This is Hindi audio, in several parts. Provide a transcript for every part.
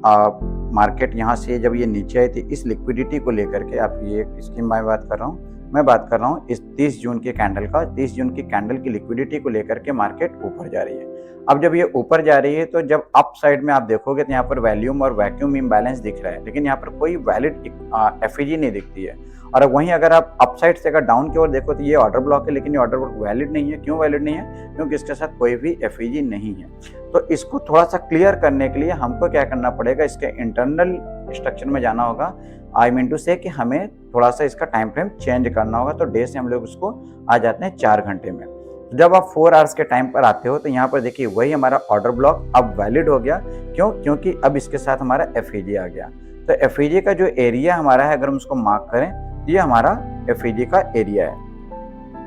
मार्केट यहाँ से जब ये नीचे आई थी इस लिक्विडिटी को लेकर के, आप ये इसकी मैं बात कर रहा हूँ इस 30 जून के कैंडल का, 30 जून की कैंडल की लिक्विडिटी को लेकर के मार्केट ऊपर जा रही है। अब जब ये ऊपर जा रही है तो जब अप साइड में आप देखोगे तो यहाँ पर वैल्यूम और वैक्यूम इम्बैलेंस दिख रहा है, लेकिन यहाँ पर कोई वैलिड एफईजी नहीं दिखती है। और वहीं अगर आप अप साइड से अगर डाउन की ओर देखो तो ये ऑर्डर ब्लॉक है, लेकिन ये ऑर्डर ब्लॉक वैलिड नहीं है। क्यों वैलिड नहीं है? क्योंकि इसके साथ कोई भी एफईजी नहीं है। तो इसको थोड़ा सा क्लियर करने के लिए हमको क्या करना पड़ेगा, इसके इंटरनल स्ट्रक्चर में जाना होगा। आई मीन टू से कि हमें थोड़ा सा इसका टाइम फ्रेम चेंज करना होगा। तो डे से हम लोग उसको आ जाते हैं 4 घंटे में। तो जब आप 4 आवर्स के टाइम पर आते हो तो यहाँ पर देखिए वही हमारा ऑर्डर ब्लॉक अब वैलिड हो गया। क्यों? क्योंकि अब इसके साथ हमारा एफईजी आ गया। तो एफईजी का जो एरिया हमारा है, अगर हम उसको मार्क करें तो ये हमारा एफईजी का एरिया है।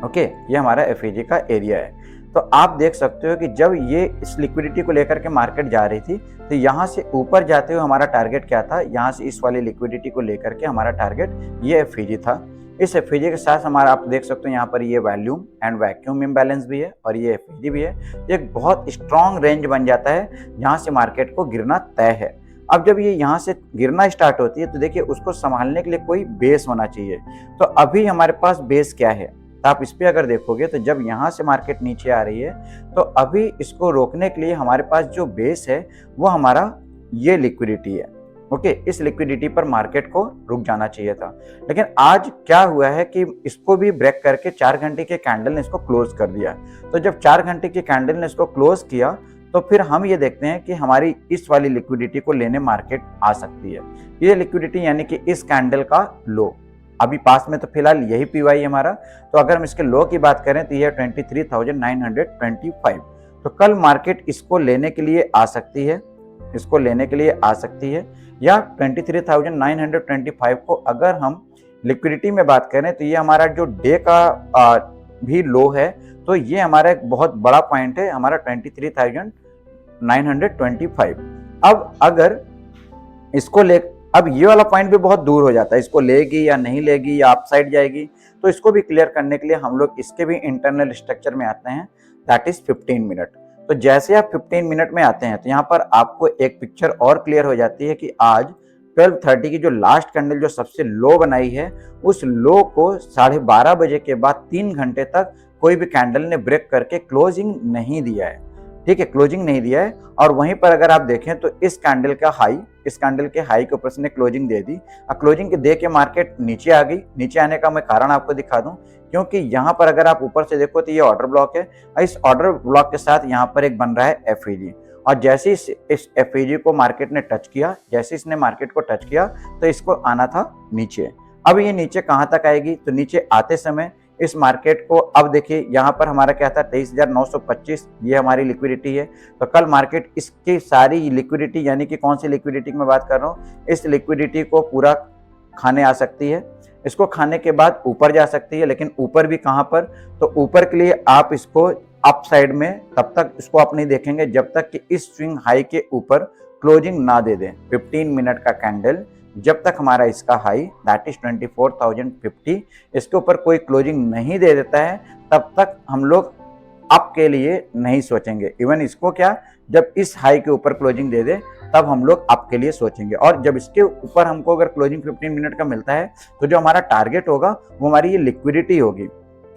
ओके, ये हमारा एफईजी का एरिया है। तो आप देख सकते हो कि जब ये इस लिक्विडिटी को लेकर के मार्केट जा रही थी तो यहाँ से ऊपर जाते हुए हमारा टारगेट क्या था, यहाँ से इस वाली लिक्विडिटी को लेकर के हमारा टारगेट ये एफईजी था। इस एफईजी के साथ हमारा आप देख सकते हो यहाँ पर ये वैल्यूम एंड वैक्यूम इम्बैलेंस भी है और ये एफईजी भी है। एक बहुत स्ट्रॉन्ग रेंज बन जाता है जहाँ से मार्केट को गिरना तय है। अब जब ये यहाँ से गिरना स्टार्ट होती है तो देखिए उसको संभालने के लिए कोई बेस होना चाहिए। तो अभी हमारे पास बेस क्या है, तो आप इस पे अगर देखोगे तो जब यहाँ से मार्केट नीचे आ रही है तो अभी इसको रोकने के लिए हमारे पास जो बेस है वो हमारा ये लिक्विडिटी है। ओके, इस लिक्विडिटी पर मार्केट को रुक जाना चाहिए था, लेकिन आज क्या हुआ है कि इसको भी ब्रेक करके 4 घंटे के कैंडल ने इसको क्लोज कर दिया। तो जब 4 घंटे के कैंडल ने इसको क्लोज किया तो फिर हम ये देखते हैं कि हमारी इस वाली लिक्विडिटी को लेने मार्केट आ सकती है। ये लिक्विडिटी यानी कि इस कैंडल का लो, अभी पास में तो फिलहाल यही पीवाई हमारा। तो अगर हम इसके लो की बात करें तो ये 23,925। तो कल मार्केट इसको लेने के लिए आ सकती है, इसको लेने के लिए आ सकती है, या 23,925 को अगर हम लिक्विडिटी में बात करें तो ये हमारा जो डे का भी लो है। तो ये हमारा एक बहुत बड़ा पॉइंट है, हमारा 23,925। अब अगर इसको ले, अब ये वाला पॉइंट भी बहुत दूर हो जाता है, इसको लेगी या नहीं लेगी या अप साइड जाएगी। तो इसको भी क्लियर करने के लिए हम लोग इसके भी इंटरनल स्ट्रक्चर में आते हैं, दैट इज 15 मिनट। तो जैसे आप 15 मिनट में आते हैं तो यहाँ पर आपको एक पिक्चर और क्लियर हो जाती है कि आज 12:30 की जो लास्ट कैंडल जो सबसे लो बनाई है, उस लो को 12:30 बजे के बाद 3 घंटे तक कोई भी कैंडल ने ब्रेक करके क्लोजिंग नहीं दिया है। ठीक है, क्लोजिंग नहीं दिया है। और वहीं पर अगर आप देखें तो इस कैंडल का हाई, इस कैंडल के हाई के ऊपर से क्लोजिंग दे दी। क्लोजिंग के दे के मार्केट नीचे आ गई। नीचे आने का मैं कारण आपको दिखा दूं, क्योंकि यहाँ पर अगर आप ऊपर से देखो तो ये ऑर्डर ब्लॉक है। इस ऑर्डर ब्लॉक के साथ यहाँ पर एक बन रहा है एफईजी, और जैसे इस एफईजी को मार्केट ने टच किया, जैसे इसने मार्केट को टच किया तो इसको आना था नीचे। अब ये नीचे कहाँ तक आएगी, तो नीचे आते समय इस मार्केट को, अब देखिए यहाँ पर हमारा क्या था 23,925, ये हमारी लिक्विडिटी है। तो कल मार्केट इसकी सारी लिक्विडिटी, यानी कि कौन सी लिक्विडिटी की मैं बात कर रहा हूँ, इस लिक्विडिटी को पूरा खाने आ सकती है। इसको खाने के बाद ऊपर जा सकती है, लेकिन ऊपर भी कहाँ पर, तो ऊपर के लिए आप इसको अप साइड में तब तक इसको आप नहीं देखेंगे जब तक कि इस स्विंग हाई के ऊपर क्लोजिंग ना दे दें। 15 मिनट का कैंडल जब तक हमारा इसका हाई दैट इज 24,050 इसके ऊपर कोई क्लोजिंग नहीं दे देता है, तब तक हम लोग अप के लिए नहीं सोचेंगे। इवन इसको क्या, जब इस हाई के ऊपर क्लोजिंग दे दे तब हम लोग अप के लिए सोचेंगे। और जब इसके ऊपर हमको अगर क्लोजिंग 15 मिनट का मिलता है तो जो हमारा टारगेट होगा वो हमारी ये लिक्विडिटी होगी।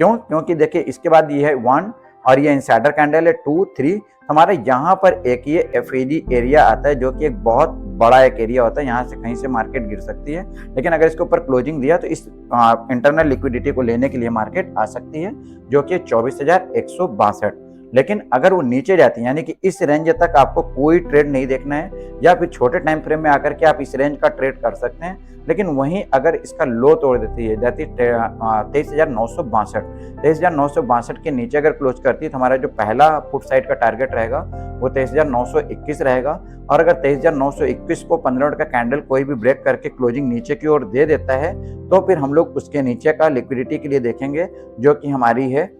क्यों? क्योंकि देखिए इसके बाद ये है 1 और ये इनसाइडर कैंडल है 2, 3। हमारे यहाँ पर एक ये एफईजी एरिया आता है जो कि एक बहुत बड़ा एक एरिया होता है, यहाँ से कहीं से मार्केट गिर सकती है। लेकिन अगर इसके ऊपर क्लोजिंग दिया तो इस इंटरनल लिक्विडिटी को लेने के लिए मार्केट आ सकती है, जो कि 24,162। लेकिन अगर वो नीचे जाती है, यानी कि इस रेंज तक आपको कोई ट्रेड नहीं देखना है, या फिर छोटे टाइम फ्रेम में आकर के आप इस रेंज का ट्रेड कर सकते हैं। लेकिन वहीं अगर इसका लो तोड़ देती है, जाती 23,962, 23,962 के नीचे अगर क्लोज करती है तो हमारा जो पहला पुट साइड का टारगेट रहेगा वो 23,921 रहेगा। और अगर 23,921 को 15 मिनट का कैंडल कोई भी ब्रेक करके क्लोजिंग नीचे की ओर दे देता है तो फिर हम लोग उसके नीचे का लिक्विडिटी के लिए देखेंगे, जो कि हमारी है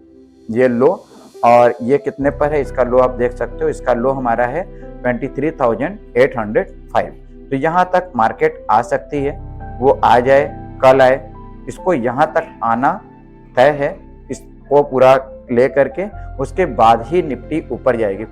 ये लो। और ये कितने पर है, इसका लो आप देख सकते हो, इसका लो हमारा है 23,805। तो यहाँ तक मार्केट आ सकती है, वो आ जाए कल आए, इसको यहाँ तक आना तय है। इसको पूरा ले करके उसके बाद ही निफ्टी ऊपर जाएगी।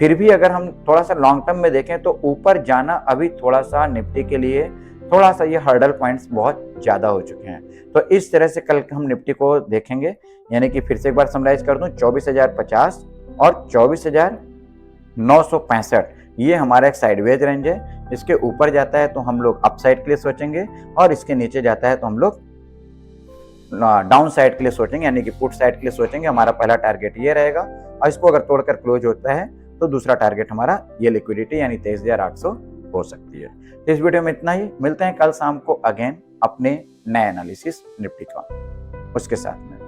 फिर भी अगर हम थोड़ा सा लॉन्ग टर्म में देखें तो ऊपर जाना अभी थोड़ा सा निफ्टी के लिए थोड़ा सा ये हर्डल पॉइंट्स बहुत ज्यादा हो चुके हैं। तो इस तरह से कल हम निफ्टी को देखेंगे, यानी कि फिर से एक बार समराइज कर दूं, 24,050 और 24,965 ये हमारा एक साइडवेज रेंज है। इसके ऊपर जाता है तो हम लोग अपसाइड के लिए सोचेंगे, और इसके नीचे जाता है तो हम लोग डाउन साइड के लिए सोचेंगे, यानी कि पुट साइड के लिए सोचेंगे। हमारा पहला टारगेट ये रहेगा, और इसको अगर तोड़कर क्लोज होता है तो दूसरा टारगेट हमारा ये लिक्विडिटी यानी 23,800 हो सकती है। तो इस वीडियो में इतना ही, मिलते हैं कल शाम को अगेन अपने नए एनालिसिस निफ्टी का उसके साथ में।